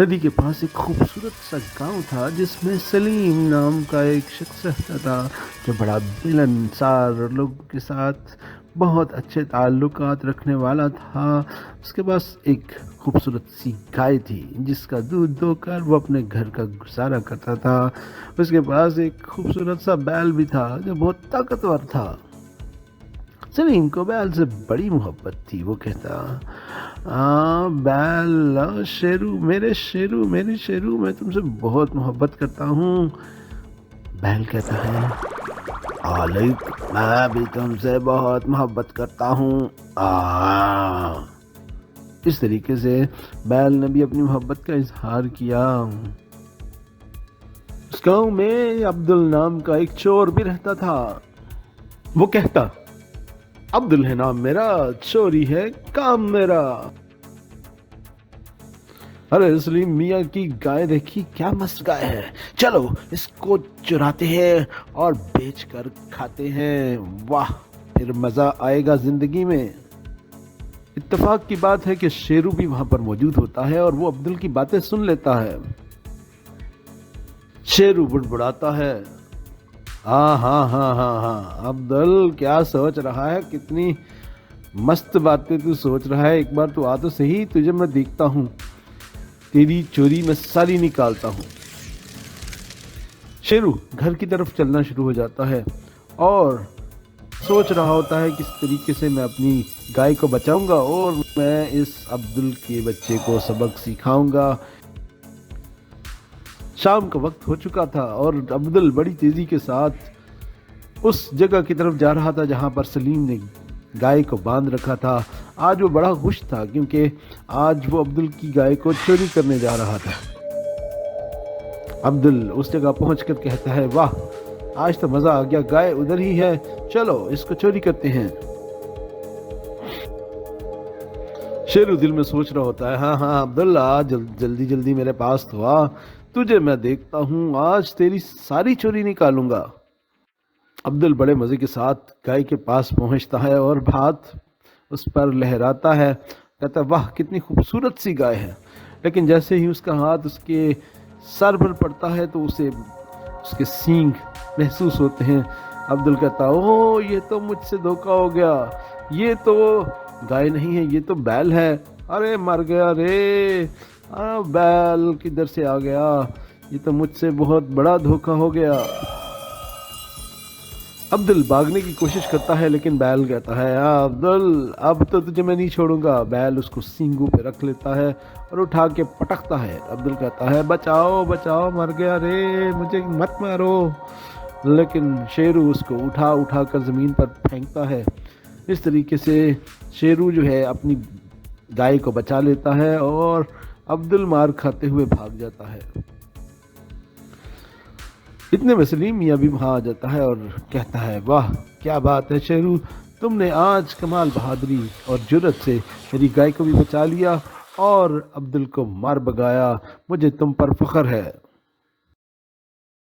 ندی کے پاس ایک خوبصورت سا گاؤں تھا جس میں سلیم نام کا ایک شخص رہتا تھا جو بڑا ملنسار اور لوگوں کے ساتھ بہت اچھے تعلقات رکھنے والا تھا۔ اس کے پاس ایک خوبصورت سی گائے تھی جس کا دودھ دو کر وہ اپنے گھر کا گزارا کرتا تھا۔ اس کے پاس ایک خوبصورت سا بیل بھی تھا جو بہت طاقتور تھا۔ سلیم کو بیل سے بڑی محبت تھی۔ وہ کہتا، بیل شیرو میرے شیرو میں تم سے بہت محبت کرتا ہوں۔ بیل کہتا ہے، مالک میں بھی تم سے بہت محبت کرتا ہوں۔ اس طریقے سے بیل نے بھی اپنی محبت کا اظہار کیا۔ اس گاؤں میں عبدل نام کا ایک چور بھی رہتا تھا۔ وہ کہتا، عبدل ہے نام میرا، چوری ہے کام میرا۔ ارے سلیم میاں کی گائے دیکھی، کیا مست گائے ہے، چلو اس کو چراتے ہیں اور بیچ کر کھاتے ہیں، واہ پھر مزہ آئے گا زندگی میں۔ اتفاق کی بات ہے کہ شیرو بھی وہاں پر موجود ہوتا ہے اور وہ عبدل کی باتیں سن لیتا ہے۔ شیرو بڑبڑاتا ہے، ہاں عبدل کیا سوچ رہا ہے، کتنی مست باتیں تو سوچ رہا ہے، ایک بار تو آ تو صحیح، تجھے میں دیکھتا ہوں، تیری چوری میں ساری نکالتا ہوں۔ شیرو گھر کی طرف چلنا شروع ہو جاتا ہے اور سوچ رہا ہوتا ہے کس طریقے سے میں اپنی گائے کو بچاؤں گا اور میں اس عبدل کے بچے کو سبق سکھاؤں گا۔ شام کا وقت ہو چکا تھا اور عبدل بڑی تیزی کے ساتھ اس جگہ کی طرف جا رہا تھا جہاں پر سلیم نے گائے کو باندھ رکھا تھا۔ آج وہ بڑا خوش تھا کیونکہ آج وہ عبدل کی گائے کو چوری کرنے جا رہا تھا۔ عبدل اس جگہ پہنچ کر کہتا ہے، واہ آج تو مزہ آ گیا، گائے ادھر ہی ہے، چلو اس کو چوری کرتے ہیں۔ شیرو دل میں سوچ رہا ہوتا ہے، ہاں عبدل آج جلدی میرے پاس تو آ، تجھے میں دیکھتا ہوں، آج تیری ساری چوری نکالوں گا۔ عبدل بڑے مزے کے ساتھ گائے کے پاس پہنچتا ہے اور ہاتھ اس پر لہراتا ہے، کہتا ہے، واہ کتنی خوبصورت سی گائے ہے، لیکن جیسے ہی اس کا ہاتھ اس کے سر پر پڑتا ہے تو اسے اس کے سینگ محسوس ہوتے ہیں۔ عبدل کہتا، اوہ یہ تو مجھ سے دھوکا ہو گیا، یہ تو گائے نہیں ہے، یہ تو بیل ہے، ارے مر گیا رے، بیل کدھر سے آ گیا، یہ تو مجھ سے بہت بڑا دھوکا ہو گیا۔ عبدل بھاگنے کی کوشش کرتا ہے لیکن بیل کہتا ہے، عبدل اب تو تجھے میں نہیں چھوڑوں گا۔ بیل اس کو سینگوں پہ رکھ لیتا ہے اور اٹھا کے پٹکتا ہے۔ عبدل کہتا ہے، بچاؤ مر گیا رے، مجھے مت مارو، لیکن شیرو اس کو اٹھا کر زمین پر پھینکتا ہے۔ اس طریقے سے شیرو جو ہے اپنی گائے کو بچا لیتا ہے اور عبدل مار کھاتے ہوئے بھاگ جاتا ہے۔ اتنے میں سلیم میاں بھی وہاں آ جاتا ہے اور کہتا ہے، واہ کیا بات ہے شیرو، تم نے آج کمال بہادری اور جرأت سے میری گائے کو بھی بچا لیا اور عبدل کو مار بگایا، مجھے تم پر فخر ہے۔